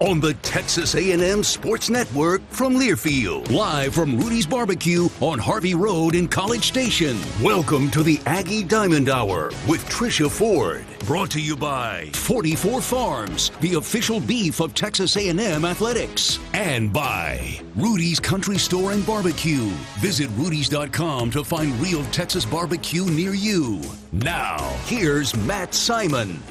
on the Texas A&M Sports Network from Learfield. Live from Rudy's Barbecue on Harvey Road in College Station. Welcome to the Aggie Diamond Hour with Trisha Ford. Brought to you by 44 Farms, the official beef of Texas A&M Athletics. And by Rudy's Country Store and Barbecue. Visit rudys.com to find real Texas barbecue near you. Now, here's Matt Simon.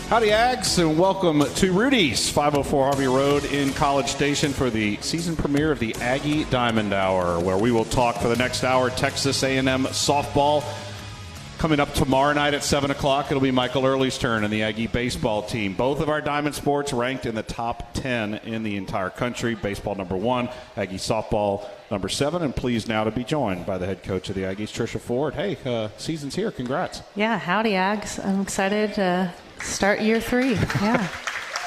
Howdy, Ags, and welcome to Rudy's, 504 Harvey Road in College Station for the season premiere of the Aggie Diamond Hour, where we will talk for the next hour Texas A&M softball. Coming up tomorrow night at 7 o'clock, it'll be Michael Early's turn and the Aggie baseball team. Both of our Diamond sports ranked in the top 10 in the entire country. Baseball number 1, Aggie softball number 7. And pleased now to be joined by the head coach of the Aggies, Trisha Ford. Hey, season's here. Congrats. Yeah, howdy, Ags. I'm excited to start year 3. Yeah.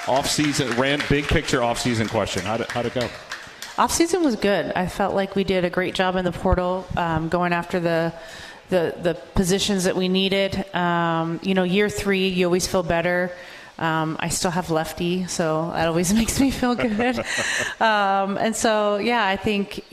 Off-season, big picture off-season question. How'd it go? Off-season was good. I felt like we did a great job in the portal, going after the positions that we needed. Year 3, you always feel better. I still have lefty, so that always makes me feel good. And so, yeah, I think,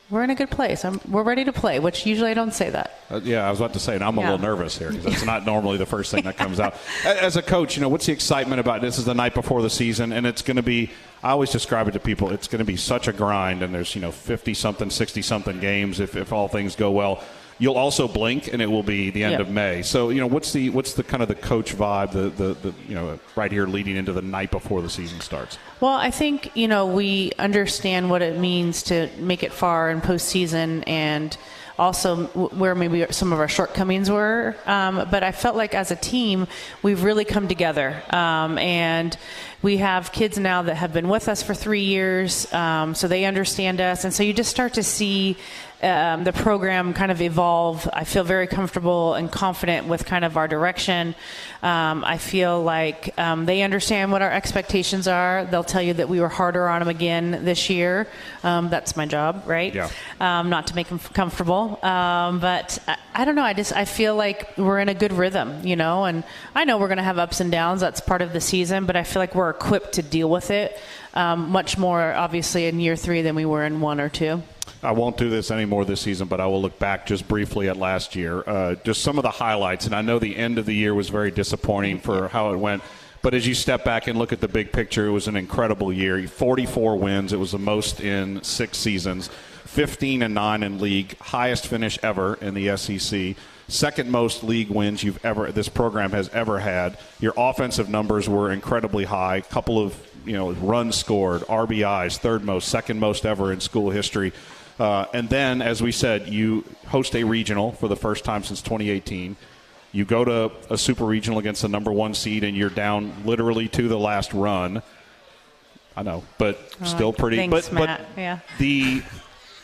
we're in a good place. We're ready to play, which usually I don't say that. Yeah, I was about to say, and I'm a little nervous here because that's not normally the first thing that comes out. As a coach, what's the excitement about this? Is the night before the season, and it's going to be, I always describe it to people, it's going to be such a grind, and there's, 50-something, 60-something games if all things go well. You'll also blink, and it will be the end of May. So, what's the kind of the coach vibe, the right here leading into the night before the season starts? Well, I think, we understand what it means to make it far in postseason and also where maybe some of our shortcomings were. But I felt like as a team, we've really come together. And we have kids now that have been with us for 3 years, so they understand us. And so you just start to see the program kind of evolve. I feel very comfortable and confident with kind of our direction. I feel like they understand what our expectations are. They'll tell you that we were harder on them again this year. That's my job, right? Yeah. Not to make them comfortable. But I don't know. I feel like we're in a good rhythm, and I know we're going to have ups and downs. That's part of the season, but I feel like we're equipped to deal with it much more, obviously, in year 3 than we were in 1 or 2. I won't do this anymore this season, but I will look back just briefly at last year. Just some of the highlights, and I know the end of the year was very disappointing for how it went. But as you step back and look at the big picture, it was an incredible year. 44 wins. It was the most in 6 seasons. 15-9 in league. Highest finish ever in the SEC. Second most league wins this program has ever had. Your offensive numbers were incredibly high. Couple of runs scored, RBIs, third most, second most ever in school history. And then, as we said, you host a regional for the first time since 2018. You go to a super regional against the number 1 seed, and you're down literally to the last run. I know, but still pretty. Thanks, Matt. Yeah.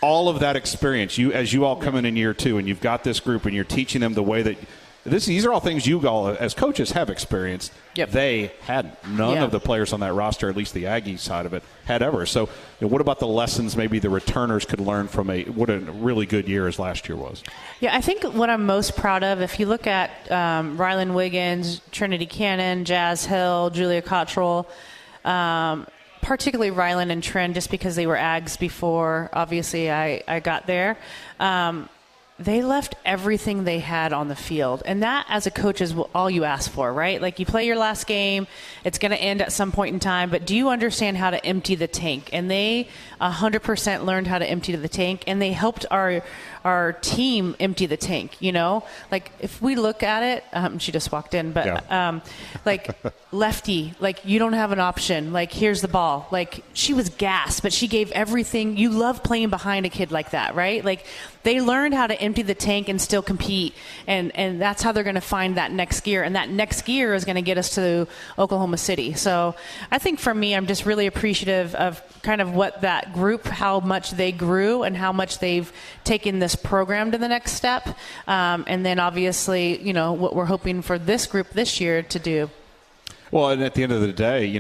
All of that experience, as you all come in year 2, and you've got this group, and you're teaching them the way that these are all things you all, as coaches, have experienced. Yep. They hadn't. None of the players on that roster, at least the Aggie side of it, had ever. So, what about the lessons maybe the returners could learn from what a really good year as last year was? Yeah, I think what I'm most proud of, if you look at Rylan Wiggins, Trinity Cannon, Jazz Hill, Julia Cottrell, particularly Rylan and Trin, just because they were Ags before, obviously, I got there. They left everything they had on the field. And that, as a coach, is all you ask for, right? Like, you play your last game. It's going to end at some point in time. But do you understand how to empty the tank? And they 100% learned how to empty the tank. And they helped our team empty the tank, Like, if we look at it, she just walked in. But, like, lefty, like, you don't have an option. Like, here's the ball. Like, she was gassed, but she gave everything. You love playing behind a kid like that, right? Like, they learned how to empty the tank and still compete, and that's how they're going to find that next gear, and that next gear is going to get us to Oklahoma City. So I think for me, I'm just really appreciative of kind of what that group, how much they grew and how much they've taken this program to the next step, and then obviously, what we're hoping for this group this year to do. Well, and at the end of the day,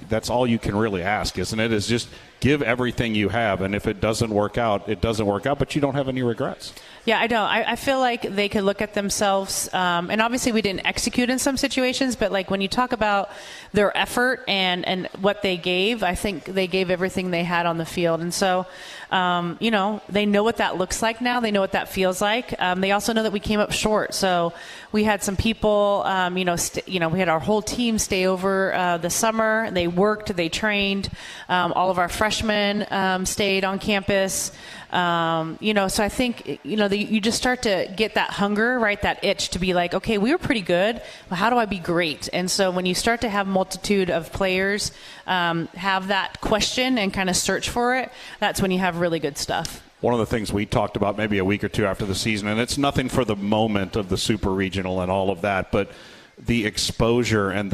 that's all you can really ask, isn't it? Is just give everything you have, and if it doesn't work out, it doesn't work out, but you don't have any regrets. Yeah, I don't. I feel like they could look at themselves, and obviously we didn't execute in some situations, but like when you talk about their effort and what they gave, I think they gave everything they had on the field. And so, they know what that looks like now. They know what that feels like. They also know that we came up short. So we had some people, we had our whole team stay over the summer. They worked, they trained. All of our freshmen stayed on campus. So I think, you just start to get that hunger, right? That itch to be like, okay, we were pretty good, but how do I be great? And so when you start to have multitude of players have that question and kind of search for it, that's when you have really good stuff. One of the things we talked about maybe a week or two after the season, and it's nothing for the moment of the super regional and all of that, but the exposure and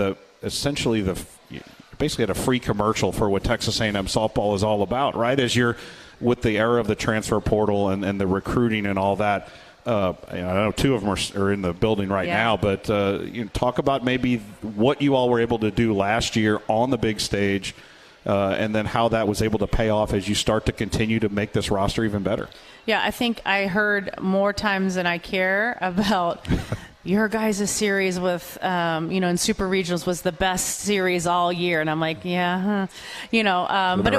basically had a free commercial for what Texas A&M softball is all about, right? As you're with the era of the transfer portal and the recruiting and all that. I know two of them are in the building right now, but talk about maybe what you all were able to do last year on the big stage, and then how that was able to pay off as you start to continue to make this roster even better. Yeah, I think I heard more times than I care about your guys' series with, in Super Regionals was the best series all year. And I'm like, but it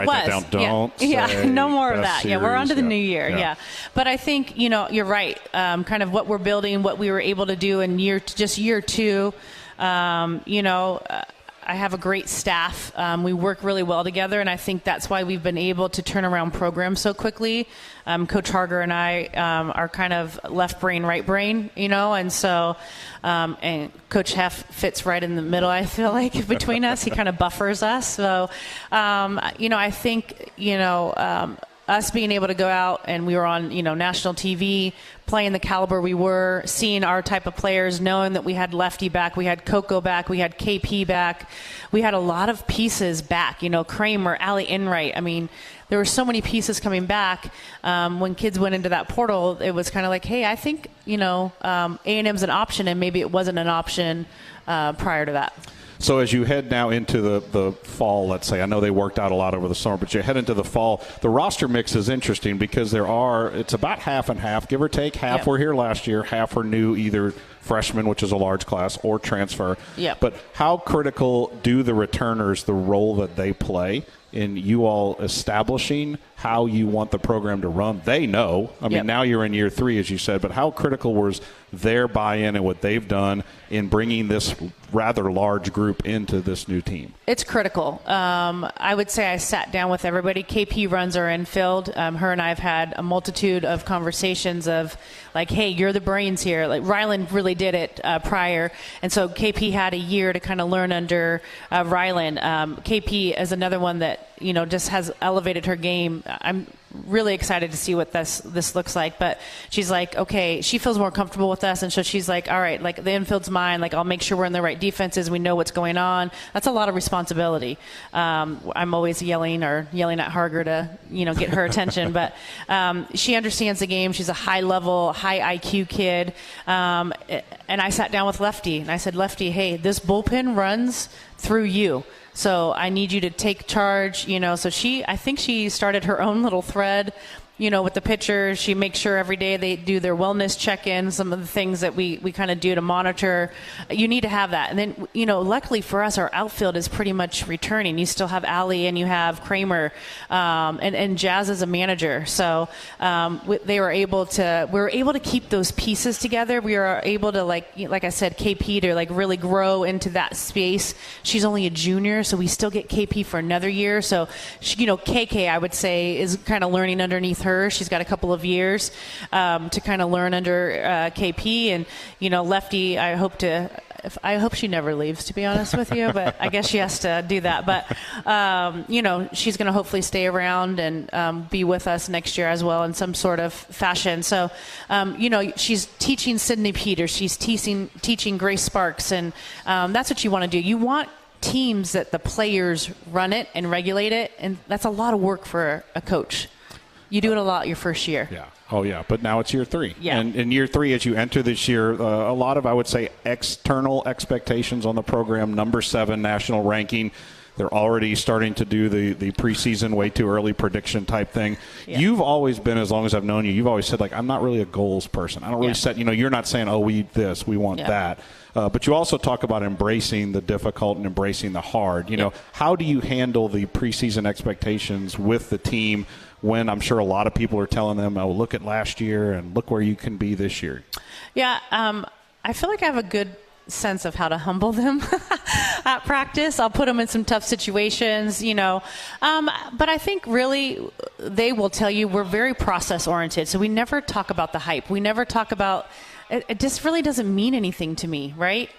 was. No more of that. Series, we're on to the new year. Yeah. But I think, you're right. Kind of what we're building, what we were able to do in year two, I have a great staff. We work really well together, and I think that's why we've been able to turn around programs so quickly. Coach Harger and I are kind of left brain, right brain, and so and Coach Heff fits right in the middle, I feel like, between us. He kind of buffers us. So, I think, us being able to go out and we were on, national TV, playing the caliber we were, seeing our type of players, knowing that we had Lefty back, we had Coco back, we had KP back. We had a lot of pieces back, Kramer, Allie Enright. I mean, there were so many pieces coming back. When kids went into that portal, it was kind of like, hey, I think, A&M's an option, and maybe it wasn't an option prior to that. So as you head now into the fall, let's say, I know they worked out a lot over the summer, but you head into the fall, the roster mix is interesting because it's about half and half, give or take. Half were here last year, half were new, either freshman, which is a large class, or transfer. Yep. But how critical do the returners, the role that they play in you all establishing how you want the program to run? They know. I mean, now you're in year 3, as you said, but how critical was their buy-in and what they've done in bringing this rather large group into this new team? It's critical. I would say I sat down with everybody. KP runs our infield. Her and I have had a multitude of conversations of like, hey, you're the brains here. Like Rylan really did it prior. And so KP had a year to kind of learn under Rylan. KP is another one that, just has elevated her game. I'm really excited to see what this looks like, but she's like, okay, she feels more comfortable with us, and so she's like, all right, like the infield's mine, like I'll make sure we're in the right defenses, we know what's going on. That's a lot of responsibility. I'm always yelling at Harger to get her attention, but she understands the game. She's a high level, high IQ kid, and I sat down with Lefty and I said, Lefty, hey, this bullpen runs through you. So I need you to take charge, So I think she started her own little thread, with the pitchers. She makes sure every day they do their wellness check-in, some of the things that we kind of do to monitor. You need to have that. And then, luckily for us, our outfield is pretty much returning. You still have Allie and you have Kramer, and Jazz as a manager. So we were able to keep those pieces together. We were able to, like I said, KP to really grow into that space. She's only a junior, so we still get KP for another year. So, KK, I would say, is kind of learning underneath her. She's got a couple of years to kind of learn under KP, and Lefty, I hope she never leaves, to be honest with you, but I guess she has to do that. But she's going to hopefully stay around and be with us next year as well in some sort of fashion. So she's teaching Sydney Peters, she's teaching Grace Sparks, and that's what you want to do. You want teams that the players run it and regulate it, and that's a lot of work for a coach. You do it a lot your first year. Yeah. Oh, yeah. But now it's year 3. Yeah. And in year 3, as you enter this year, a lot of, I would say, external expectations on the program. Number 7 national ranking. They're already starting to do the preseason way too early prediction type thing. Yeah. You've always been, as long as I've known you, you've always said, like, I'm not really a goals person. I don't really set, you're not saying, oh, we need this, we want that. But you also talk about embracing the difficult and embracing the hard. How do you handle the preseason expectations with the team when I'm sure a lot of people are telling them, oh, look at last year and look where you can be this year? Yeah, I feel like I have a good sense of how to humble them at practice. I'll put them in some tough situations, but I think really they will tell you we're very process oriented. So we never talk about the hype. We never talk about it. Just really doesn't mean anything to me, right?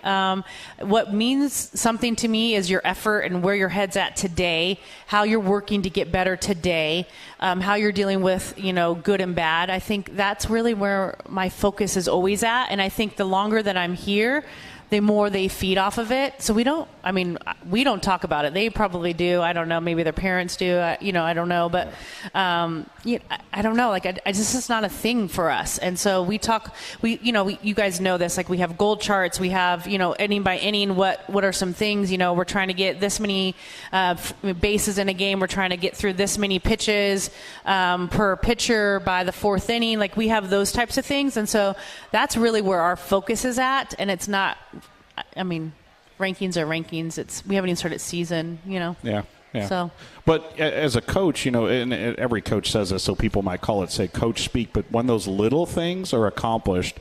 What means something to me is your effort and where your head's at today, how you're working to get better today, how you're dealing with, good and bad. I think that's really where my focus is always at. And I think the longer that I'm here, the more they feed off of it. So we don't talk about it. They probably do. I don't know. Maybe their parents do. I don't know. But I don't know. Like, this is not a thing for us. And so we talk. You guys know this. Like, we have goal charts. We have, inning by inning. What are some things? We're trying to get this many bases in a game. We're trying to get through this many pitches per pitcher by the fourth inning. Like, we have those types of things. And so that's really where our focus is at. And it's not. Rankings are rankings. We haven't even started season, Yeah. So, but as a coach, and every coach says this, so people might call it, say, coach speak. But when those little things are accomplished,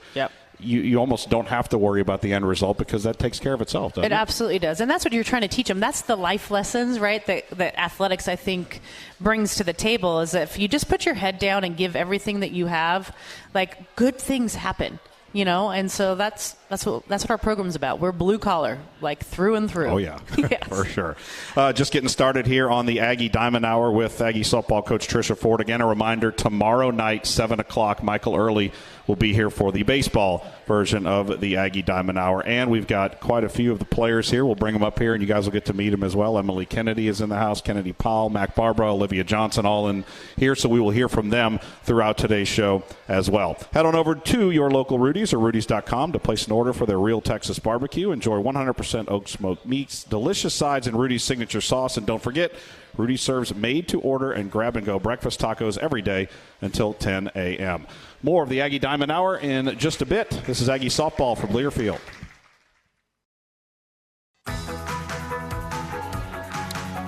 you almost don't have to worry about the end result because that takes care of itself, doesn't it? It absolutely does. And that's what you're trying to teach them. That's the life lessons, right, that athletics, I think, brings to the table, is that if you just put your head down and give everything that you have, like, good things happen. And so that's what our program's about. We're blue collar, like, through and through. Oh, yeah, yes. For sure. Just getting started here on the Aggie Diamond Hour with Aggie softball coach Trisha Ford. Again, a reminder, tomorrow night, 7 o'clock, Michael Early will be here for the baseball version of the Aggie Diamond Hour. And we've got quite a few of the players here. We'll bring them up here, and you guys will get to meet them as well. Emiley Kennedy is in the house, Kennedy Powell, Mac Barbara, Olivia Johnson, all in here. So we will hear from them throughout today's show as well. Head on over to your local Rudy's or Rudy's.com to place an order for their real Texas barbecue. Enjoy 100% oak smoked meats, delicious sides, and Rudy's signature sauce. And don't forget, Rudy serves made-to-order and grab-and-go breakfast tacos every day until 10 a.m. More of the Aggie Diamond Hour in just a bit. This is Aggie softball from Learfield.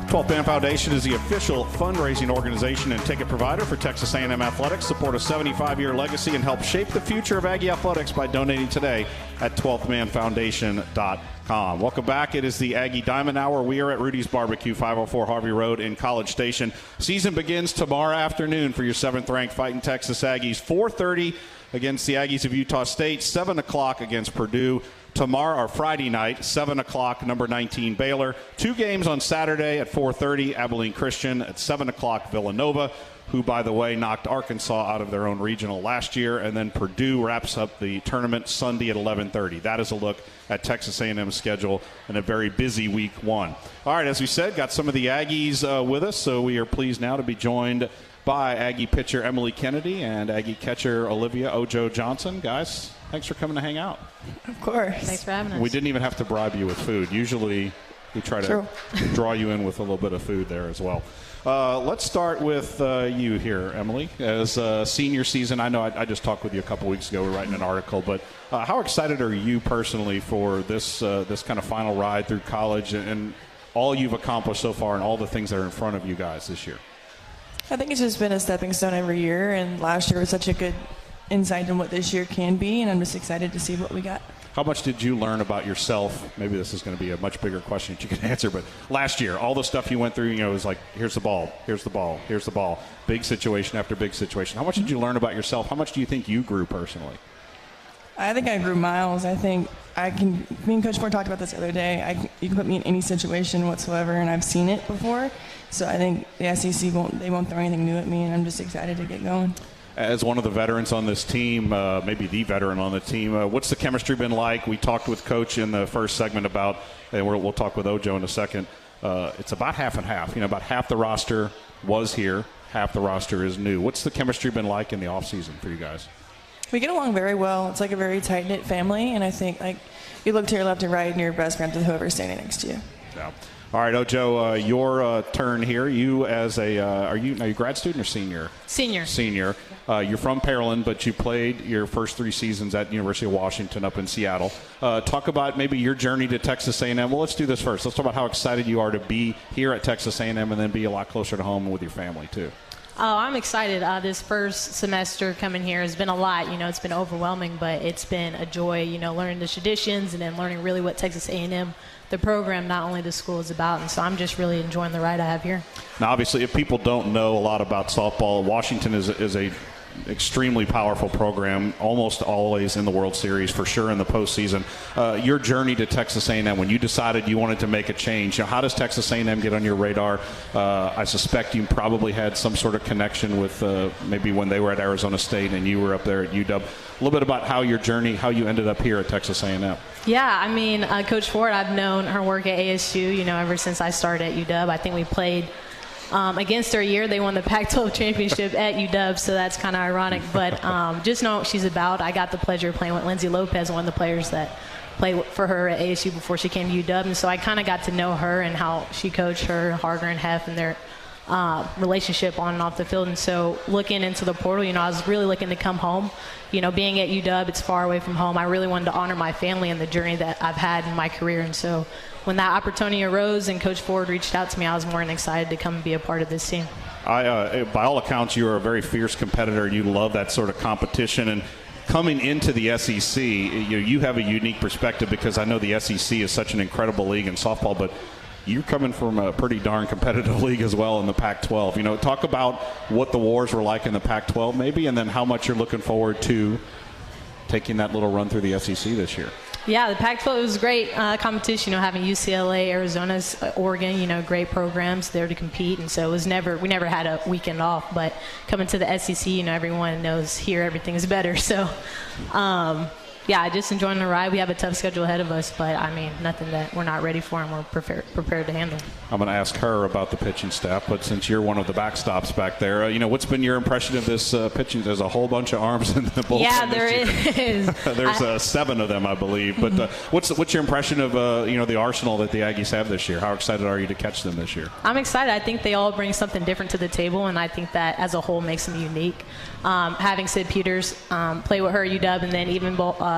12th Man Foundation is the official fundraising organization and ticket provider for Texas A&M Athletics. Support a 75-year legacy and help shape the future of Aggie Athletics by donating today at 12thmanfoundation.com. Welcome back. It is the Aggie Diamond Hour. We are at Rudy's Barbecue, 504 Harvey Road in College Station. Season begins tomorrow afternoon for your 7th-ranked Fighting Texas Aggies. 4:30 against the Aggies of Utah State, 7 o'clock against Purdue. Tomorrow, or Friday night, 7 o'clock, number 19, Baylor. 2 games on Saturday at 4:30, Abilene Christian. At 7 o'clock, Villanova, who, by the way, knocked Arkansas out of their own regional last year. And then Purdue wraps up the tournament Sunday at 11:30. That is a look at Texas A&M's schedule and a very busy week 1. All right, as we said, got some of the Aggies with us, so we are pleased now to be joined by Aggie pitcher Emiley Kennedy and Aggie catcher Olivia Ojo Johnson. Guys, thanks for coming to hang out. Of course. Thanks for having us. We didn't even have to bribe you with food. Usually we try to draw you in with a little bit of food there as well. Let's start with you here, Emiley. As senior season, I know I just talked with you a couple weeks ago. We were writing an article, but how excited are you personally for this kind of final ride through college and all you've accomplished so far and all the things that are in front of you guys this year? I think it's just been a stepping stone every year, and last year was such a good insight in what this year can be, and I'm just excited to see what we got. How much did you learn about yourself? Maybe this is going to be a much bigger question that you can answer, but last year, all the stuff you went through, it was like, here's the ball, here's the ball, here's the ball, big situation after big situation. How much did you learn about yourself? How much do you think you grew personally? I think I grew miles. I think me and Coach Ford talked about this the other day. You can put me in any situation whatsoever, and I've seen it before. So I think the SEC won't throw anything new at me, and I'm just excited to get going. As one of the veterans on this team, maybe the veteran on the team, what's the chemistry been like? We talked with Coach in the first segment about, and we'll talk with Ojo in a second, it's about half and half. About half the roster was here, half the roster is new. What's the chemistry been like in the offseason for you guys? We get along very well. It's like a very tight-knit family, and I think you look to your left and right, and you're best friends with whoever's standing next to you. Yeah. All right, Ojo, your turn here. You as are you a grad student or senior? Senior. Senior. You're from Pearland, but you played your first 3 seasons at University of Washington up in Seattle. Talk about maybe your journey to Texas A&M. Well, let's do this first. Let's talk about how excited you are to be here at Texas A&M and then be a lot closer to home with your family, too. Oh, I'm excited. This first semester coming here has been a lot. It's been overwhelming, but it's been a joy, learning the traditions and then learning really what Texas A&M, the program, not only the school, is about. And so I'm just really enjoying the ride I have here. Now, obviously, if people don't know a lot about softball, Washington is a extremely powerful program, almost always in the World Series, for sure in the postseason. Your journey to Texas A&M, when you decided you wanted to make a change, how does Texas A&M get on your radar? I suspect you probably had some sort of connection with maybe when they were at Arizona State and you were up there at UW. A little bit about how your journey, how you ended up here at Texas A&M. Yeah, Coach Ford, I've known her work at ASU, ever since I started at UW. I think we played against her a year. They won the Pac-12 championship at UW, so that's kind of ironic. But just know what she's about. I got the pleasure of playing with Lindsay Lopez, one of the players that played for her at ASU before she came to UW. And so I kind of got to know her and how she coached her, Harger and Heff, and their relationship on and off the field. And so looking into the portal, I was really looking to come home. Being at UW, it's far away from home. I really wanted to honor my family and the journey that I've had in my career. And so when that opportunity arose and Coach Ford reached out to me, I was more than excited to come and be a part of this team. By all accounts, you are a very fierce competitor. You love that sort of competition. And coming into the SEC, you have a unique perspective because I know the SEC is such an incredible league in softball, but you're coming from a pretty darn competitive league as well in the Pac-12. Talk about what the wars were like in the Pac-12 maybe, and then how much you're looking forward to taking that little run through the SEC this year. Yeah, the Pac-12 was great competition. Having UCLA, Arizona, Oregon, great programs there to compete, and so we never had a weekend off. But coming to the SEC, everyone knows here everything is better. So, yeah, just enjoying the ride. We have a tough schedule ahead of us, but nothing that we're not ready for and we're prepared to handle. I'm going to ask her about the pitching staff, but since you're one of the backstops back there, what's been your impression of this pitching? There's a whole bunch of arms in the bullpen. Yeah, there is. There's 7 of them, I believe. But what's your impression of the arsenal that the Aggies have this year? How excited are you to catch them this year? I'm excited. I think they all bring something different to the table, and I think that as a whole makes them unique. Having Sid Peters play with her at UW, and then even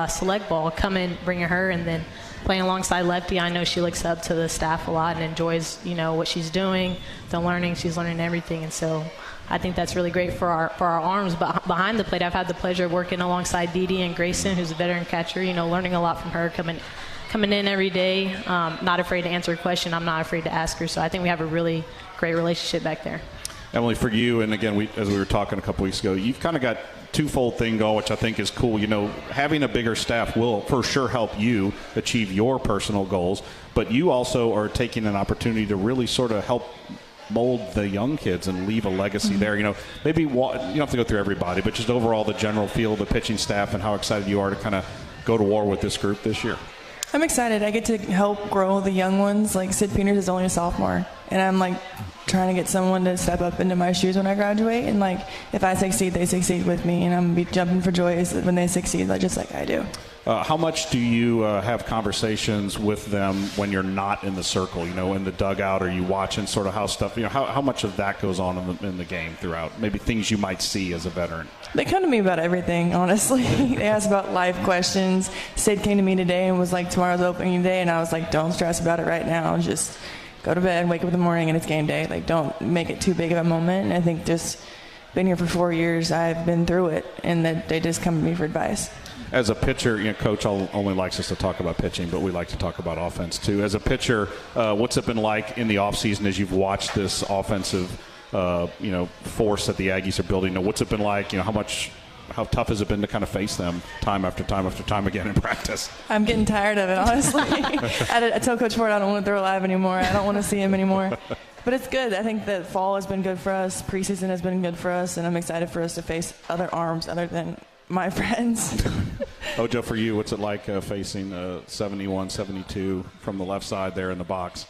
select ball, come in, bringing her, and then playing alongside Lefty. I know she looks up to the staff a lot and enjoys, what she's doing, the learning. She's learning everything, and so I think that's really great for our arms. But behind the plate, I've had the pleasure of working alongside Dee Dee and Grayson, who's a veteran catcher. Learning a lot from her, coming in every day. Not afraid to answer a question. I'm not afraid to ask her. So I think we have a really great relationship back there. Emily, for you, and again, as we were talking a couple weeks ago, you've kind of got twofold thing going, which I think is cool. Having a bigger staff will for sure help you achieve your personal goals, but you also are taking an opportunity to really sort of help mold the young kids and leave a legacy there. Maybe you don't have to go through everybody, but just overall the general feel of the pitching staff and how excited you are to kind of go to war with this group this year. I'm excited. I get to help grow the young ones. Like Sid Peters is only a sophomore, and I'm trying to get someone to step up into my shoes when I graduate. And if I succeed, they succeed with me, and I'm gonna be jumping for joy when they succeed, just like I do. How much do you have conversations with them when you're not in the circle? In the dugout, are you watching sort of how stuff? How much of that goes on in the game throughout? Maybe things you might see as a veteran. They come to me about everything, honestly. They ask about life questions. Sid came to me today and was like, tomorrow's opening day, and I was like, don't stress about it right now. Just go to bed, wake up in the morning, and it's game day. Don't make it too big of a moment. And I think just been here for 4 years, I've been through it, and that they just come to me for advice. As a pitcher, Coach only likes us to talk about pitching, but we like to talk about offense too. As a pitcher, what's it been like in the offseason as you've watched this offensive force that the Aggies are building? What's it been like? How tough has it been to kind of face them time after time after time again in practice? I'm getting tired of it, honestly. I tell Coach Ford I don't want to throw live anymore. I don't want to see him anymore. But it's good. I think that fall has been good for us. Preseason has been good for us, and I'm excited for us to face other arms other than my friends. Ojo, for you, what's it like facing 71, 72 from the left side there in the box?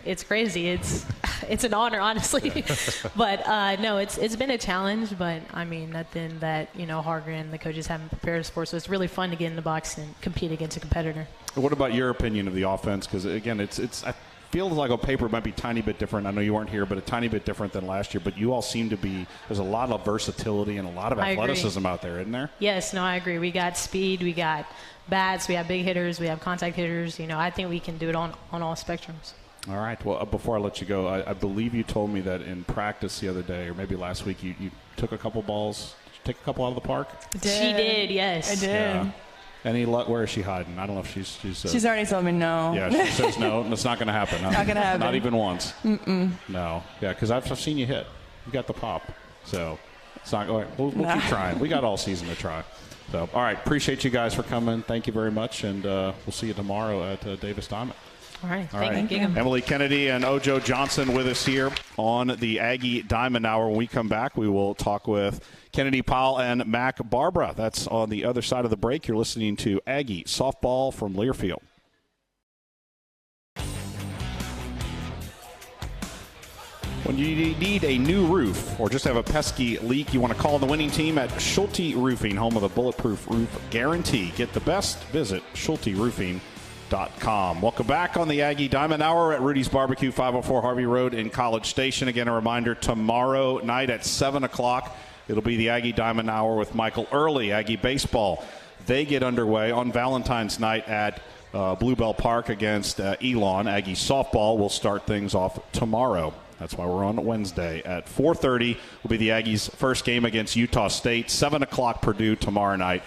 it's crazy. It's an honor, honestly. But no, it's been a challenge. But I mean, nothing that Harger and the coaches haven't prepared us for. So it's really fun to get in the box and compete against a competitor. What about your opinion of the offense? Because again, I feel like on paper it might be a tiny bit different. I know you weren't here, but a tiny bit different than last year. But you all seem to be. There's a lot of versatility and a lot of athleticism out there, isn't there? Yes, no, I agree. We got speed. We got bats. We have big hitters. We have contact hitters. I think we can do it on all spectrums. All right. Well, before I let you go, I believe you told me that in practice the other day, or maybe last week, you took a couple balls. Did you take a couple out of the park? She did, yes. I did. Yeah. Any luck? Where is she hiding? I don't know if she's already told me no. Yeah, she says no. It's not going to happen. Not going to happen. Not even once. Mm-mm. No. Yeah, because I've seen you hit. You got the pop. So it's not. All right, we'll keep trying. We got all season to try. So, all right. Appreciate you guys for coming. Thank you very much, and we'll see you tomorrow at Davis Diamond. All right. Thank you. Emiley Kennedy and Ojo Johnson with us here on the Aggie Diamond Hour. When we come back, we will talk with Kennedy, Powell, and Mac Barbara. That's on the other side of the break. You're listening to Aggie Softball from Learfield. When you need a new roof or just have a pesky leak, you want to call the winning team at Schulte Roofing, home of the Bulletproof Roof Guarantee. Get the best. Visit SchulteRoofing.com. Welcome back on the Aggie Diamond Hour at Rudy's Barbecue, 504 Harvey Road in College Station. Again, a reminder, tomorrow night at 7 o'clock, it'll be the Aggie Diamond Hour with Michael Early, Aggie Baseball. They get underway on Valentine's night at Bluebell Park against Elon. Aggie Softball will start things off tomorrow. That's why we're on Wednesday. At 4:30 will be the Aggies' first game against Utah State. 7 o'clock Purdue tomorrow night.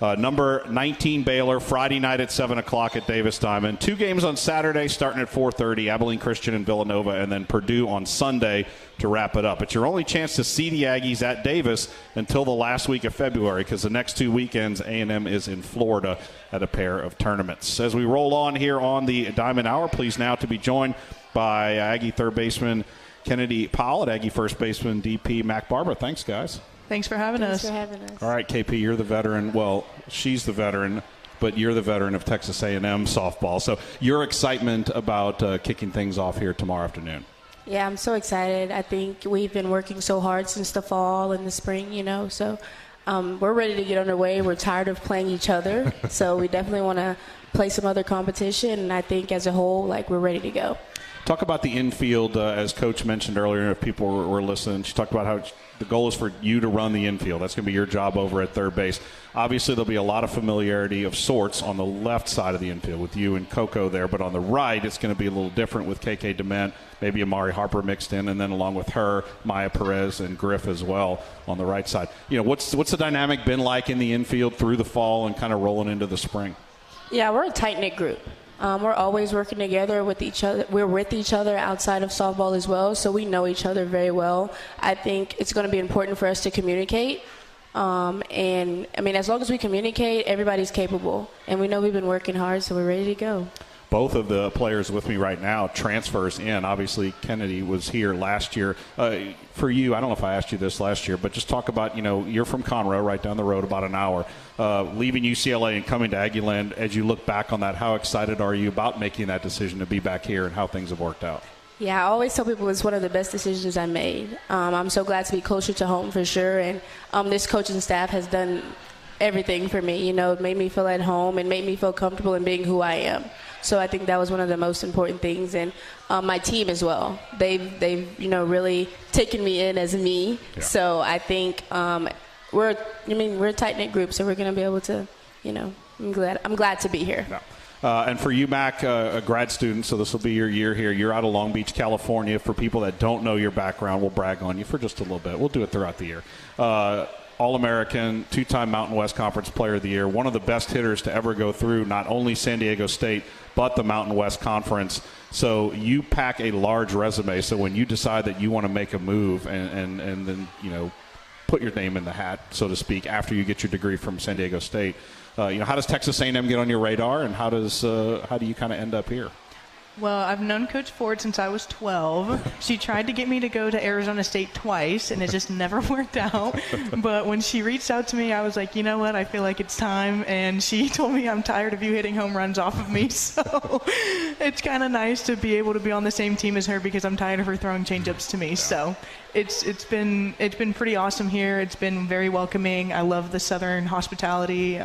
Number 19 Baylor, Friday night at 7 o'clock at Davis Diamond. 2 games on Saturday starting at 4:30, Abilene Christian and Villanova, and then Purdue on Sunday to wrap it up. It's your only chance to see the Aggies at Davis until the last week of February, because the next 2 weekends, A&M is in Florida at a pair of tournaments. As we roll on here on the Diamond Hour, pleased now to be joined by Aggie third baseman Kennedy Powell and Aggie first baseman DP Mac Barbara. Thanks, guys. Thanks for having us. Thanks for having us. All right, KP, you're the veteran. Well, she's the veteran, but you're the veteran of Texas A&M softball. So your excitement about kicking things off here tomorrow afternoon. Yeah, I'm so excited. I think we've been working so hard since the fall and the spring, so we're ready to get underway. We're tired of playing each other, so we definitely want to play some other competition, and I think as a whole, we're ready to go. Talk about the infield, as Coach mentioned earlier, if people were listening. She talked about how the goal is for you to run the infield. That's going to be your job over at third base. Obviously, there'll be a lot of familiarity of sorts on the left side of the infield with you and Coco there, but on the right, it's going to be a little different with KK Dement, maybe Amari Harper mixed in, and then along with her, Maya Perez and Griff as well on the right side. What's the dynamic been like in the infield through the fall and kind of rolling into the spring? Yeah, we're a tight-knit group. We're always working together with each other. We're with each other outside of softball as well, so we know each other very well. I think it's going to be important for us to communicate. As long as we communicate, everybody's capable. And we know we've been working hard, so we're ready to go. Both of the players with me right now transfers in. Obviously, Kennedy was here last year. For you, I don't know if I asked you this last year, but just talk about, you're from Conroe, right down the road, about an hour. Leaving UCLA and coming to Aggieland, as you look back on that, how excited are you about making that decision to be back here and how things have worked out? Yeah, I always tell people it's one of the best decisions I made. I'm so glad to be closer to home for sure, and this coaching staff has done everything for me. It made me feel at home and made me feel comfortable in being who I am. So I think that was one of the most important things, and my team as well. They've really taken me in as me. Yeah. So I think we're a tight-knit group, so we're going to be able to, I'm glad to be here. Yeah. And for you, Mac, a grad student, so this will be your year here. You're out of Long Beach, California. For people that don't know your background, we'll brag on you for just a little bit. We'll do it throughout the year. All-American, 2-time Mountain West Conference Player of the Year, one of the best hitters to ever go through not only San Diego State, but the Mountain West Conference. So you pack a large resume. So when you decide that you want to make a move and then, put your name in the hat, so to speak, after you get your degree from San Diego State, how does Texas A&M get on your radar, and how do you kind of end up here? Well, I've known Coach Ford since I was 12. She tried to get me to go to Arizona State twice, and it just never worked out. But when she reached out to me, I was like, you know what, I feel like it's time. And she told me, I'm tired of you hitting home runs off of me. So it's kind of nice to be able to be on the same team as her because I'm tired of her throwing changeups to me. So it's been pretty awesome here. It's been very welcoming. I love the Southern hospitality.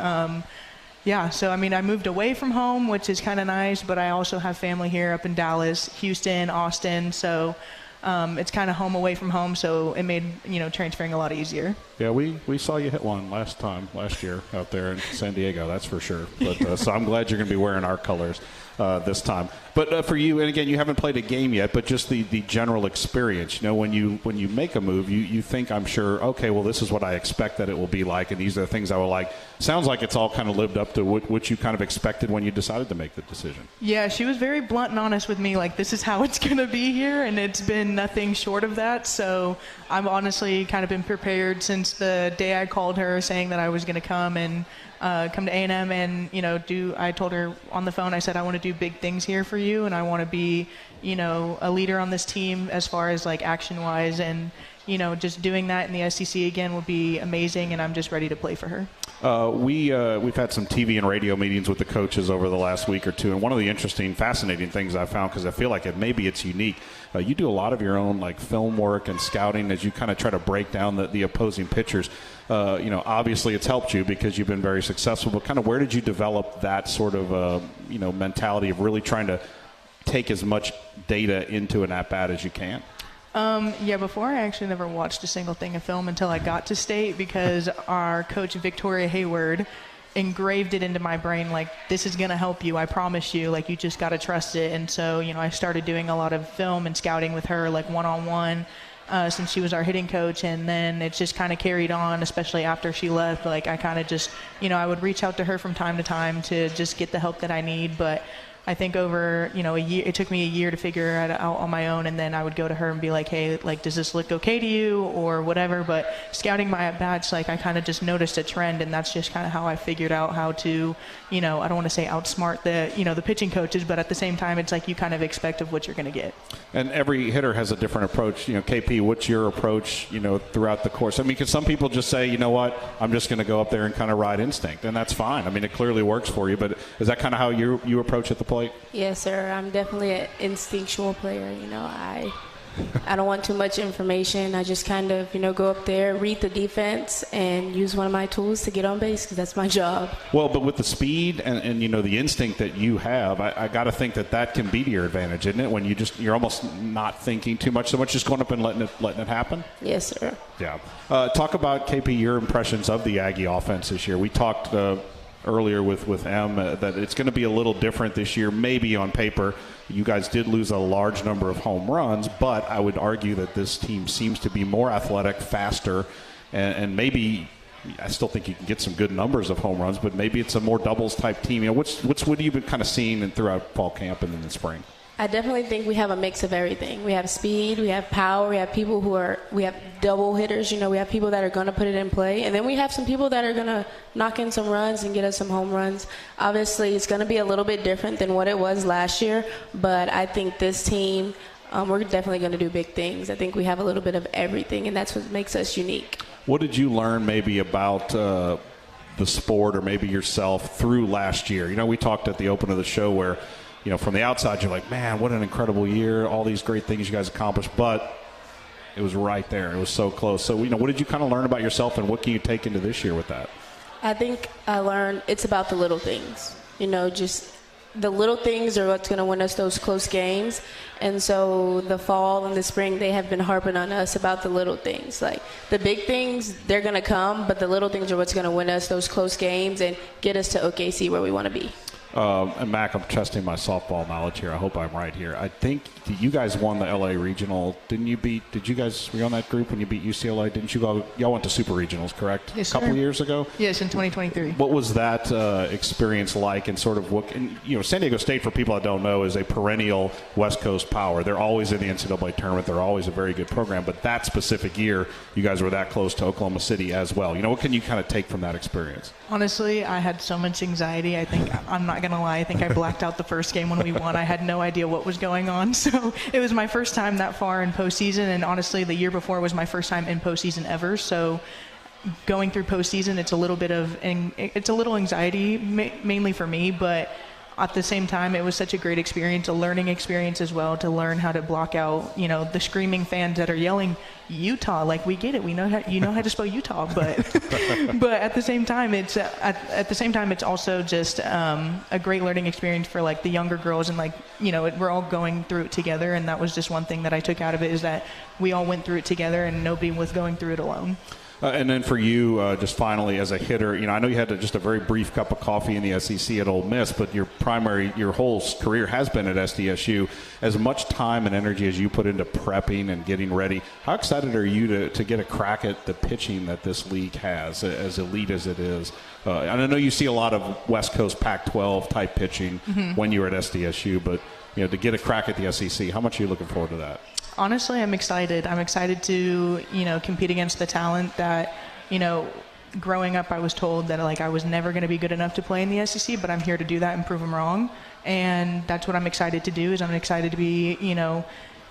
Yeah, so I mean, I moved away from home, which is kind of nice, but I also have family here up in Dallas, Houston, Austin, so it's kind of home away from home, so it made, transferring a lot easier. Yeah, we saw you hit one last year out there in San Diego, that's for sure. But so I'm glad you're going to be wearing our colors this time. But for you, and again, you haven't played a game yet, but just the general experience, when you make a move, you think, I'm sure, okay, well, this is what I expect that it will be like, and these are the things I will like. Sounds like it's all kind of lived up to what you kind of expected when you decided to make the decision. Yeah, she was very blunt and honest with me, like, this is how it's going to be here, and it's been nothing short of that. So I've honestly kind of been prepared since the day I called her saying that I was going to come and come to A&M and, I told her on the phone, I said, I want to do big things here for you, and I want to be, a leader on this team as far as, like, action-wise, and, just doing that in the SEC again would be amazing, and I'm just ready to play for her. We've had some TV and radio meetings with the coaches over the last week or two, and one of the interesting, fascinating things I found, because I feel like maybe it's unique, you do a lot of your own, like, film work and scouting as you kind of try to break down the opposing pitchers. Obviously it's helped you because you've been very successful, but kind of where did you develop that sort of, mentality of really trying to take as much data into an at-bat as you can? Before I actually never watched a single thing of film until I got to state because our coach, Victoria Hayward, engraved it into my brain, like, this is going to help you, I promise you, like, you just got to trust it. And so, I started doing a lot of film and scouting with her, like, one-on-one, since she was our hitting coach, and then it just kind of carried on, especially after she left. Like, I kind of just, I would reach out to her from time to time to just get the help that I need, but I think over, a year, it took me a year to figure it out on my own, and then I would go to her and be like, hey, like, does this look okay to you or whatever? But scouting my at-bats, like, I kind of just noticed a trend, and that's just kind of how I figured out how to, I don't want to say outsmart the pitching coaches, but at the same time, it's like you kind of expect of what you're going to get. And every hitter has a different approach. KP, what's your approach, throughout the course? I mean, because some people just say, you know what, I'm just going to go up there and kind of ride instinct, and that's fine. I mean, it clearly works for you, but is that kind of how you approach at the plate? Yes, sir. I'm definitely an instinctual player. I don't want too much information. I just kind of, go up there, read the defense, and use one of my tools to get on base because that's my job. Well, but with the speed and the instinct that you have, I got to think that can be to your advantage, isn't it? When you're almost not thinking too much, so much just going up and letting it happen. Yes, sir. Yeah. Talk about, KP, your impressions of the Aggie offense this year. We talked earlier with Em that it's going to be a little different this year, maybe on paper. You guys did lose a large number of home runs, but I would argue that this team seems to be more athletic, faster, and maybe I still think you can get some good numbers of home runs, but maybe it's a more doubles type team. What have you been kind of seeing throughout fall camp and in the spring? I definitely think we have a mix of everything. We have speed, we have power, we have people we have double hitters, we have people that are going to put it in play, and then we have some people that are going to knock in some runs and get us some home runs. Obviously, it's going to be a little bit different than what it was last year, but I think this team, we're definitely going to do big things. I think we have a little bit of everything, and that's what makes us unique. What did you learn maybe about the sport or maybe yourself through last year? We talked at the open of the show where from the outside, you're like, man, what an incredible year, all these great things you guys accomplished, but it was right there. It was so close. So, what did you kind of learn about yourself, and what can you take into this year with that? I think I learned it's about the little things. Just the little things are what's going to win us those close games. And so the fall and the spring, they have been harping on us about the little things. Like, the big things, they're going to come, but the little things are what's going to win us those close games and get us to OKC where we want to be. And Mac, I'm testing my softball knowledge here. I hope I'm right here. I think you guys won the LA Regional. Were you on that group when you beat UCLA? Didn't you go? Y'all went to Super Regionals, correct? Yes, sir. A couple of years ago? Yes, in 2023. What was that experience like, and sort of San Diego State, for people that don't know, is a perennial West Coast power. They're always in the NCAA tournament. They're always a very good program. But that specific year, you guys were that close to Oklahoma City as well. What can you kind of take from that experience? Honestly, I had so much anxiety. I think I'm not going to lie. I think I blacked out the first game when we won. I had no idea what was going on. So it was my first time that far in postseason. And honestly, the year before was my first time in postseason ever. So going through postseason, it's a little anxiety, mainly for me, but at the same time, it was such a great experience, a learning experience as well, to learn how to block out, the screaming fans that are yelling Utah. Like, we get it, we know how to spell Utah, but but at the same time, it's also just a great learning experience for like the younger girls, and we're all going through it together. And that was just one thing that I took out of it, is that we all went through it together and nobody was going through it alone. And then for you, just finally as a hitter, I know you had just a very brief cup of coffee in the SEC at Ole Miss, but your whole career has been at SDSU. As much time and energy as you put into prepping and getting ready, how excited are you to get a crack at the pitching that this league has, as elite as it is? And I know you see a lot of West Coast Pac-12 type pitching when you were at SDSU, but to get a crack at the SEC, how much are you looking forward to that? Honestly, I'm excited. I'm excited to, compete against the talent that, growing up I was told that I was never going to be good enough to play in the SEC, but I'm here to do that and prove them wrong. And that's what I'm excited to do. Is I'm excited to be,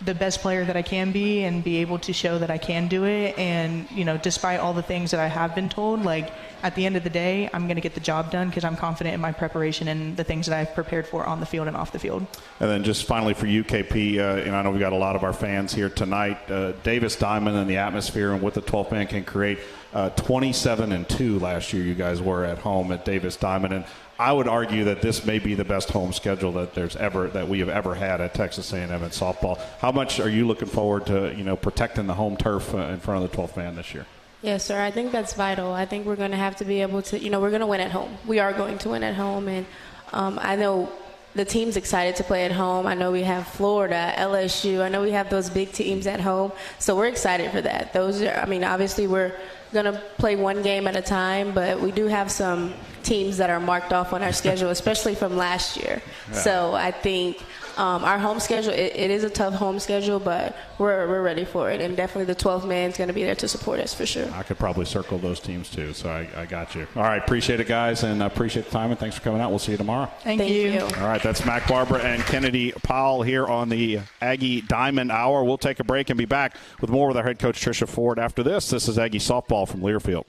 the best player that I can be and be able to show that I can do it. And, despite all the things that I have been told, at the end of the day, I'm going to get the job done because I'm confident in my preparation and the things that I've prepared for on the field and off the field. And then just finally for you, KP, I know we got a lot of our fans here tonight. Davis Diamond and the atmosphere and what the 12th man can create. 27-2 last year you guys were at home at Davis Diamond. And I would argue that this may be the best home schedule that we have ever had at Texas A&M in softball. How much are you looking forward to, protecting the home turf in front of the 12th man this year? Yes, sir. I think that's vital. I think we're going to have to be able to, we're going to win at home. We are going to win at home. And I know the team's excited to play at home. I know we have Florida, LSU. I know we have those big teams at home. So we're excited for that. Obviously we're going to play one game at a time, but we do have some teams that are marked off on our schedule, especially from last year. Yeah. So I think our home schedule, it is a tough home schedule, but we're ready for it. And definitely the 12th man is going to be there to support us for sure. I could probably circle those teams too, so I got you. All right, appreciate it, guys, and appreciate the time, and thanks for coming out. We'll see you tomorrow. Thank you. All right, that's Mac Barber and Kennedy Powell here on the Aggie Diamond Hour. We'll take a break and be back with more with our head coach, Trisha Ford, after this. This is Aggie Softball from Learfield.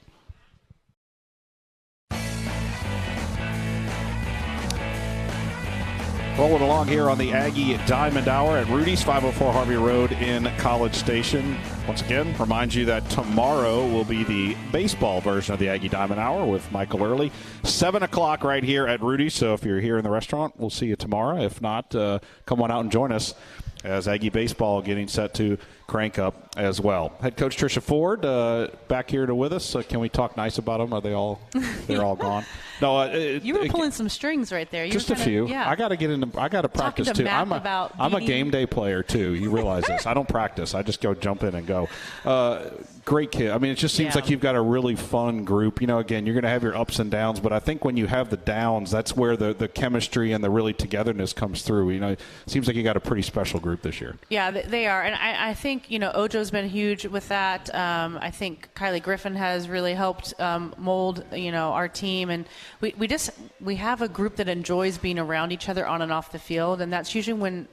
Rolling along here on the Aggie Diamond Hour at Rudy's, 504 Harvey Road in College Station. Once again, remind you that tomorrow will be the baseball version of the Aggie Diamond Hour with Michael Early. 7 o'clock right here at Rudy's. So if you're here in the restaurant, we'll see you tomorrow. If not, come on out and join us as Aggie baseball getting set to crank up as well. Head coach Trisha Ford back here with us. Can we talk nice about them? Are they all? They're all gone. No, you were pulling some strings right there. Just a few. Yeah. I got to get into. I got to practice too. I'm a game day player too. You realize this? I don't practice. I just go jump in and go. Great kid. I mean, it just seems like you've got a really fun group. Again, you're going to have your ups and downs, but I think when you have the downs, that's where the chemistry and the really togetherness comes through. It seems like you got a pretty special group this year. Yeah, they are, and I think Ojo's been huge with that. I think Kylie Griffin has really helped mold our team, and we have a group that enjoys being around each other on and off the field, and that's usually when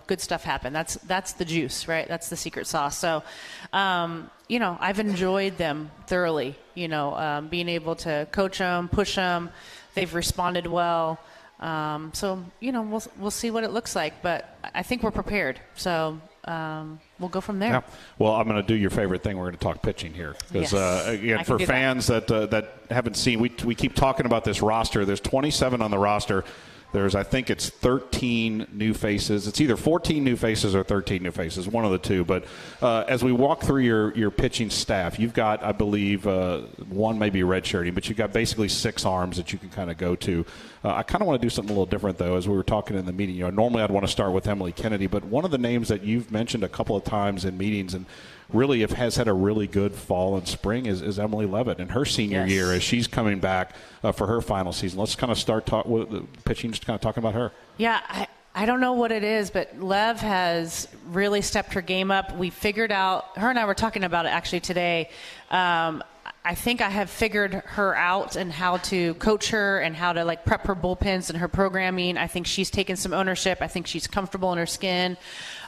good stuff happens. That's the juice, right? That's the secret sauce. So I've enjoyed them thoroughly. Being able to coach them, push them, they've responded well. So we'll see what it looks like, but I think we're prepared. So we'll go from there. Yeah. Well, I'm going to do your favorite thing. We're going to talk pitching here because again, for fans that haven't seen, we keep talking about this roster. There's 27 on the roster. I think it's 13 new faces. It's either 14 new faces or 13 new faces, one of the two. But as we walk through your pitching staff, you've got, I believe, one maybe redshirting, but you've got basically 6 arms that you can kind of go to. I kind of want to do something a little different, though, as we were talking in the meeting. Normally I'd want to start with Emiley Kennedy, but one of the names that you've mentioned a couple of times in meetings and really has had a really good fall and spring is Emily Levitt in her senior year as she's coming back for her final season. Let's kind of start with pitching, just kind of talking about her. Yeah, I don't know what it is, but Lev has really stepped her game up. We figured out, her and I were talking about it actually today. I think I have figured her out and how to coach her and how to like prep her bullpens and her programming. I think she's taken some ownership. I think she's comfortable in her skin.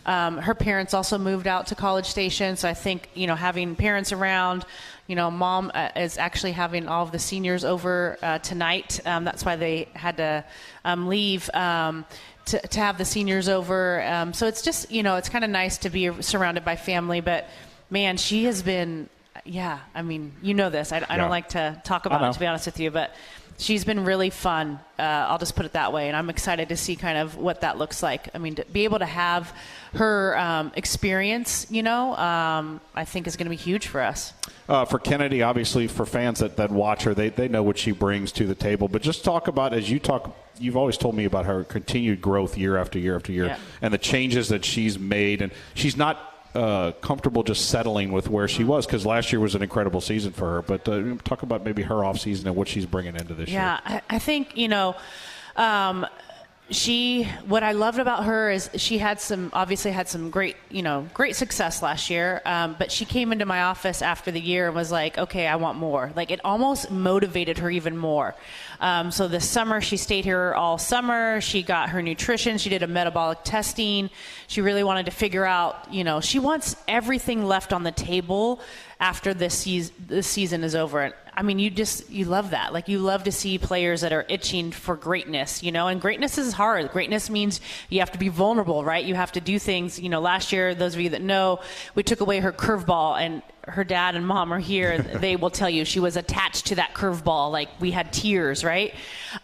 Her parents also moved out to College Station. So I think, having parents around, mom is actually having all of the seniors over tonight. That's why they had to leave. To have the seniors over. So it's just, it's kind of nice to be surrounded by family. But, man, she has been, I mean, this. I don't like to talk about it, to be honest with you. But she's been really fun. I'll just put it that way. And I'm excited to see kind of what that looks like. I mean, to be able to have her experience, I think is going to be huge for us. For Kennedy, obviously, for fans that watch her, they know what she brings to the table. But just talk about, you've always told me about her continued growth year after year after year and the changes that she's made. And she's not comfortable just settling with where she was, because last year was an incredible season for her. But talk about maybe her offseason and what she's bringing into this year. Yeah, I think, what I loved about her is she obviously had some great success last year. But she came into my office after the year and was like, okay, I want more. Like, it almost motivated her even more. So this summer, she stayed here all summer. She got her nutrition. She did a metabolic testing. She really wanted to figure out, she wants everything left on the table after this season is over. I mean, you love that. Like, you love to see players that are itching for greatness, and greatness is hard. Greatness means you have to be vulnerable, right? You have to do things. Last year, those of you that know, we took away her curveball, and her dad and mom are here. They will tell you she was attached to that curveball. Like, we had tears, right?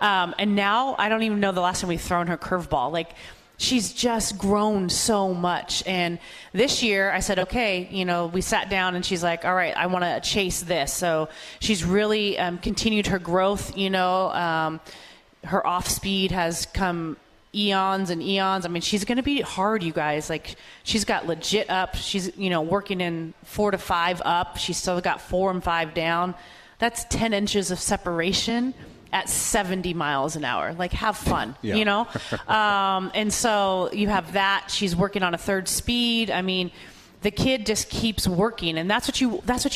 And now I don't even know the last time we've thrown her curveball. Like, she's just grown so much. And this year I said, okay, we sat down and she's like, all right, I want to chase this. So she's really continued her growth. Her off speed has come eons and eons. I mean, she's going to be hard, you guys. Like, she's got legit up. She's, working in 4 to 5 up. She's still got 4 and 5 down. That's 10 inches of separation at 70 miles an hour. Like, have fun, and so you have that. She's working on a 3rd speed. I mean, the kid just keeps working, and that's what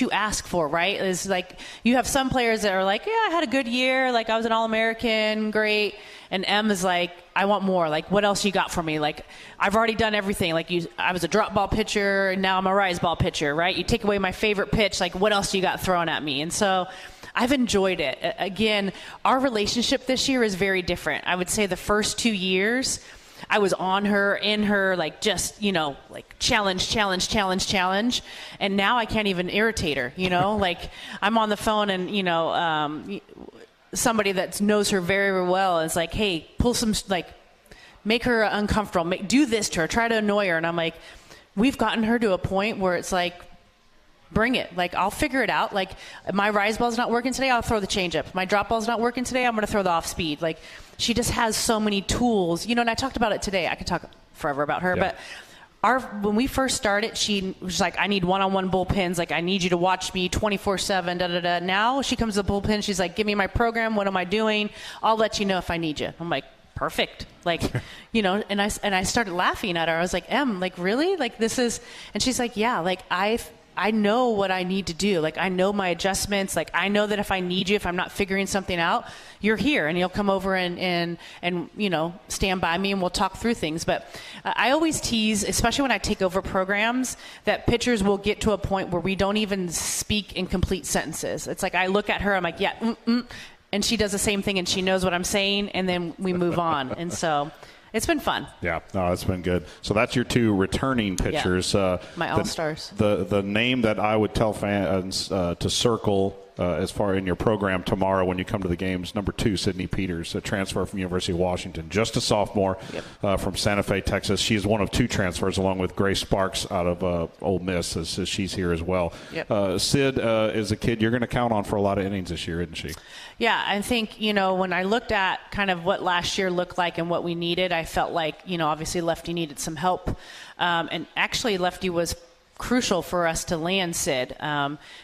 you ask for, right? Is like, you have some players that are like, yeah, I had a good year. Like, I was an All-American, great. And Em is like, I want more. Like, what else you got for me? Like, I've already done everything. Like, I was a drop ball pitcher, and now I'm a rise ball pitcher, right? You take away my favorite pitch. Like, what else you got thrown at me? And so I've enjoyed it. Again, our relationship this year is very different. I would say the first 2 years, I was on her, in her, like, just, like, challenge. And now I can't even irritate her, like, I'm on the phone and, somebody that knows her very, very well is like, hey, pull some, like, make her uncomfortable, do this to her, try to annoy her. And I'm like, we've gotten her to a point where it's like, bring it. Like, I'll figure it out. Like, my rise ball's not working today, I'll throw the changeup. My drop ball's not working today, I'm going to throw the off speed. Like, she just has so many tools, and I talked about it today. I could talk forever about her, but when we first started, she was like, I need one-on-one bullpens. Like, I need you to watch me 24/7, Now she comes to the bullpen. She's like, give me my program. What am I doing? I'll let you know if I need you. I'm like, perfect. Like, and I started laughing at her. I was like, Em, like, really? Like, this is, and she's like, yeah, like, I know what I need to do. Like, I know my adjustments. Like, I know that if I need you, if I'm not figuring something out, you're here and you'll come over and stand by me and we'll talk through things. But I always tease, especially when I take over programs, that pitchers will get to a point where we don't even speak in complete sentences. It's like, I look at her, I'm like, yeah, and she does the same thing and she knows what I'm saying, and then we move on. And so it's been fun. Yeah, no, it's been good. So that's your 2 returning pitchers. Yeah. My all-stars. The name that I would tell fans to circle as far in your program tomorrow when you come to the games, number 2, Sydney Peters, a transfer from University of Washington, just a sophomore from Santa Fe, Texas. She is one of 2 transfers, along with Grace Sparks out of Ole Miss, as she's here as well. Yep. Sid is a kid you're going to count on for a lot of innings this year, isn't she? Yeah, I think, when I looked at kind of what last year looked like and what we needed, I felt like, obviously Lefty needed some help. And actually Lefty was crucial for us to land Sid.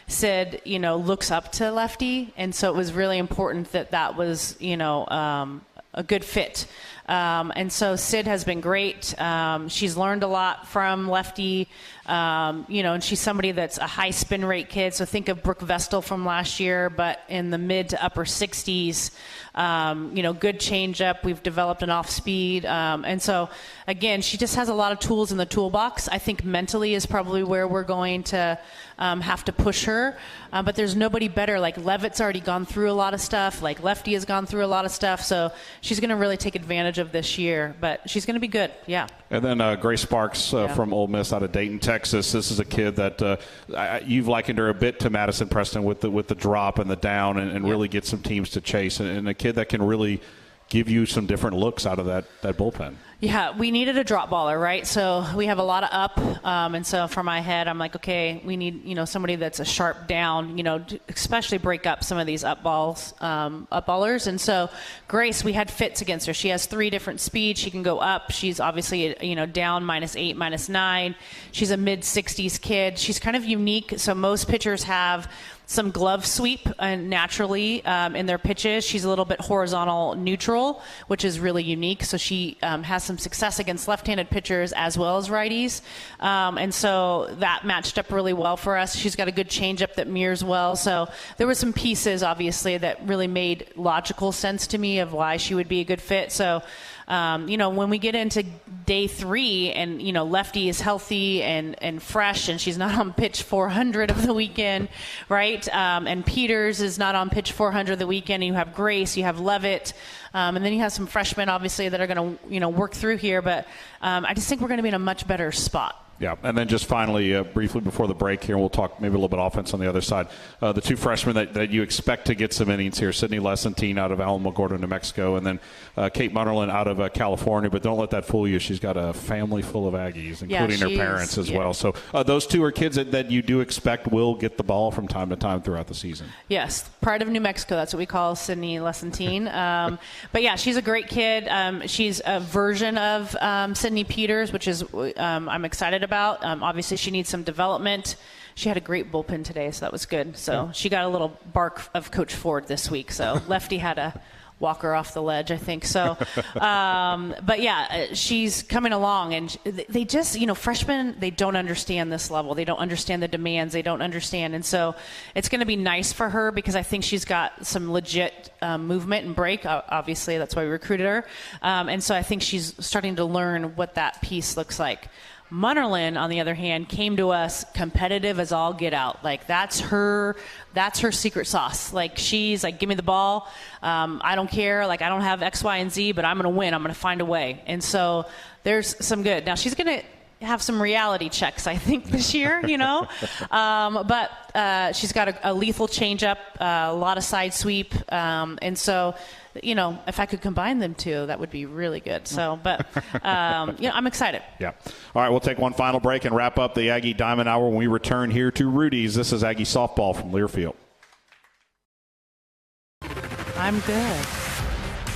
Sid, looks up to Lefty, and so it was really important that was, a good fit. And so Sid has been great. She's learned a lot from Lefty, and she's somebody that's a high spin rate kid. So think of Brooke Vestal from last year, but in the mid to upper 60s. Good changeup. We've developed an off speed. And so, again, she just has a lot of tools in the toolbox. I think mentally is probably where we're going to have to push her. But there's nobody better. Like Levitt's already gone through a lot of stuff. Like Lefty has gone through a lot of stuff. So she's going to really take advantage of this year. But she's going to be good. Yeah. And then Grace Sparks from Ole Miss out of Dayton, Texas. This is a kid that you've likened her a bit to Madison Preston with the drop and the down and really get some teams to chase. And a kid that can really give you some different looks out of that bullpen. Yeah, we needed a drop baller, right? So we have a lot of up, and so for my head, I'm like, okay, we need somebody that's a sharp down, to especially break up some of these up ballers. And so Grace, we had fits against her. She has 3 different speeds. She can go up. She's obviously down -8, -9. She's a mid 60s kid. She's kind of unique. So most pitchers have some glove sweep naturally in their pitches. She's a little bit horizontal neutral, which is really unique. So she has some success against left-handed pitchers as well as righties. And so that matched up really well for us. She's got a good changeup that mirrors well. So there were some pieces, obviously, that really made logical sense to me of why she would be a good fit. So when we get into day 3 and, Lefty is healthy and fresh and she's not on pitch 400 of the weekend, right? And Peters is not on pitch 400 the weekend. You have Grace, you have Levitt, and then you have some freshmen, obviously, that are going to, work through here. But I just think we're going to be in a much better spot. Yeah, and then just finally, briefly before the break here, we'll talk maybe a little bit offense on the other side. The 2 freshmen that you expect to get some innings here, Sydney Lesentine out of Alamogordo, New Mexico, and then Kate Munnerlin out of California. But don't let that fool you. She's got a family full of Aggies, including her parents as well. So those 2 are kids that you do expect will get the ball from time to time throughout the season. Yes, pride of New Mexico. That's what we call Sydney Lesentine. But, yeah, she's a great kid. She's a version of Sydney Peters, which is I'm excited about. Obviously, she needs some development. She had a great bullpen today, so that was good. So she got a little bark of Coach Ford this week. So Lefty had to walk her off the ledge, I think. So, but yeah, she's coming along, and they just, freshmen, they don't understand this level. They don't understand the demands. They don't understand, and so it's going to be nice for her because I think she's got some legit movement and break. Obviously, that's why we recruited her, and so I think she's starting to learn what that piece looks like. Munnerlin, on the other hand, came to us competitive as all get out. Like that's her secret sauce. Like she's like, give me the ball. I don't care. Like I don't have X, Y, and Z, but I'm going to win. I'm going to find a way. And so there's some good. Now she's going to have some reality checks, I think, this year, but she's got a lethal changeup, a lot of side sweep. And so, if I could combine them 2, that would be really good. So, but, I'm excited. Yeah. All right, we'll take one final break and wrap up the Aggie Diamond Hour when we return here to Rudy's. This is Aggie Softball from Learfield. I'm good.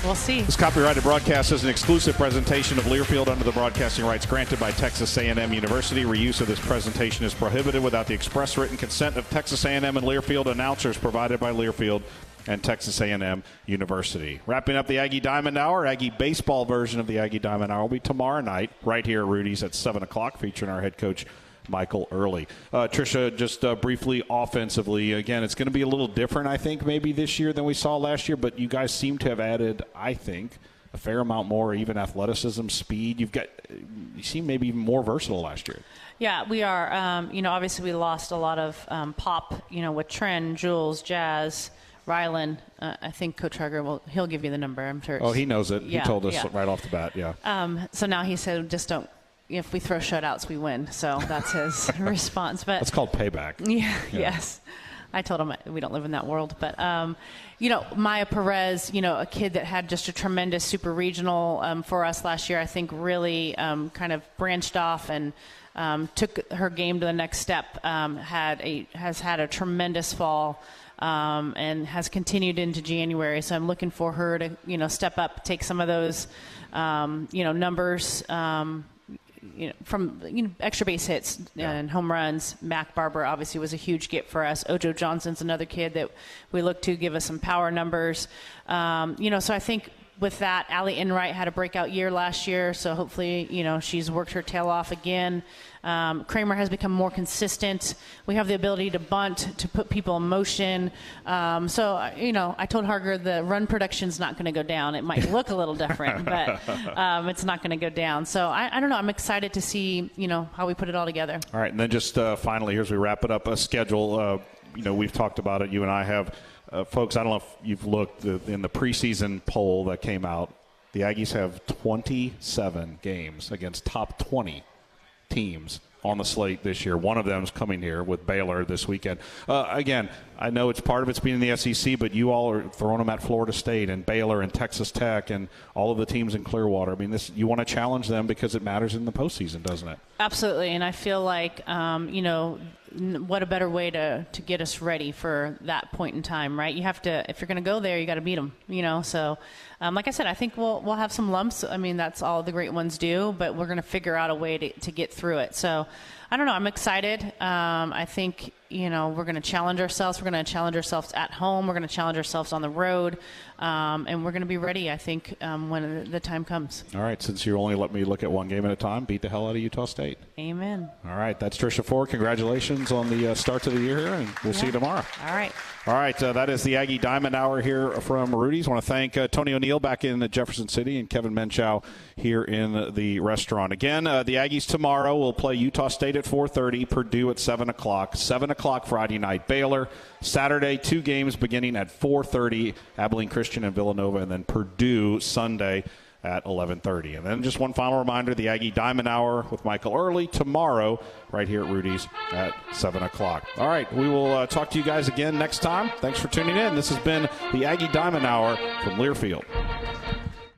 We'll see. This copyrighted broadcast is an exclusive presentation of Learfield under the broadcasting rights granted by Texas A&M University. Reuse of this presentation is prohibited without the express written consent of Texas A&M and Learfield. Announcers provided by Learfield and Texas A&M University. Wrapping up the Aggie Diamond Hour, Aggie baseball version of the Aggie Diamond Hour will be tomorrow night right here at Rudy's at 7 o'clock, featuring our head coach, Michael Early. Trisha, just briefly offensively, again, it's going to be a little different, I think, maybe this year than we saw last year, but you guys seem to have added, I think, a fair amount more, even athleticism, speed. You seem maybe even more versatile last year. Yeah, we are. Obviously we lost a lot of pop, with Tren, Jules, Jazz, Rylan. I think Coach Harger he'll give you the number, I'm sure. Oh, he knows it. He told us right off the bat, yeah. So now he said, just don't, if we throw shutouts, we win. So that's his response. But that's called payback. Yeah, yes. I told him we don't live in that world. But, Maya Perez, a kid that had just a tremendous super regional for us last year, I think really kind of branched off and took her game to the next step, has had a tremendous fall. And has continued into January. So I'm looking for her to, step up, take some of those, numbers, from extra base hits and home runs. Mac Barber obviously was a huge get for us. Ojo Johnson's another kid that we look to give us some power numbers. So I think with that, Allie Enright had a breakout year last year, so hopefully, she's worked her tail off again. Kramer has become more consistent. We have the ability to bunt, to put people in motion. So, I told Harger the run production's not going to go down. It might look a little different, but it's not going to go down. So, I don't know. I'm excited to see, how we put it all together. All right, and then just finally, here as we wrap it up, a schedule. We've talked about it. You and I have. Folks, I don't know if you've looked in the preseason poll that came out. The Aggies have 27 games against top 20 teams on the slate this year. One of them is coming here with Baylor this weekend. Again, I know it's part of it's being in the SEC, but you all are throwing them at Florida State and Baylor and Texas Tech and all of the teams in Clearwater. I mean, you want to challenge them because it matters in the postseason, doesn't it? Absolutely, and I feel like, what a better way to get us ready for that point in time, right? You have to, if you're going to go there, you got to beat them, So, like I said, I think we'll have some lumps. I mean, that's all the great ones do, but we're going to figure out a way to get through it. So, I don't know. I'm excited. I think, we're going to challenge ourselves. We're going to challenge ourselves at home. We're going to challenge ourselves on the road. And we're going to be ready, I think, when the time comes. All right. Since you only let me look at one game at a time, beat the hell out of Utah State. Amen. All right. That's Trisha Ford. Congratulations on the start to the year here, and we'll see you tomorrow. All right. All right. That is the Aggie Diamond Hour here from Rudy's. I want to thank Tony O'Neill back in Jefferson City and Kevin Menchow here in the restaurant. Again, the Aggies tomorrow will play Utah State at 4:30, Purdue at 7 o'clock. 7 o'clock Friday night, Baylor. Saturday, 2 games beginning at 4:30, Abilene Christian and Villanova, and then Purdue Sunday at 11:30. And then just one final reminder, the Aggie Diamond Hour with Michael Early tomorrow right here at Rudy's at 7 o'clock. All right, we will talk to you guys again next time. Thanks for tuning in. This has been the Aggie Diamond Hour from Learfield.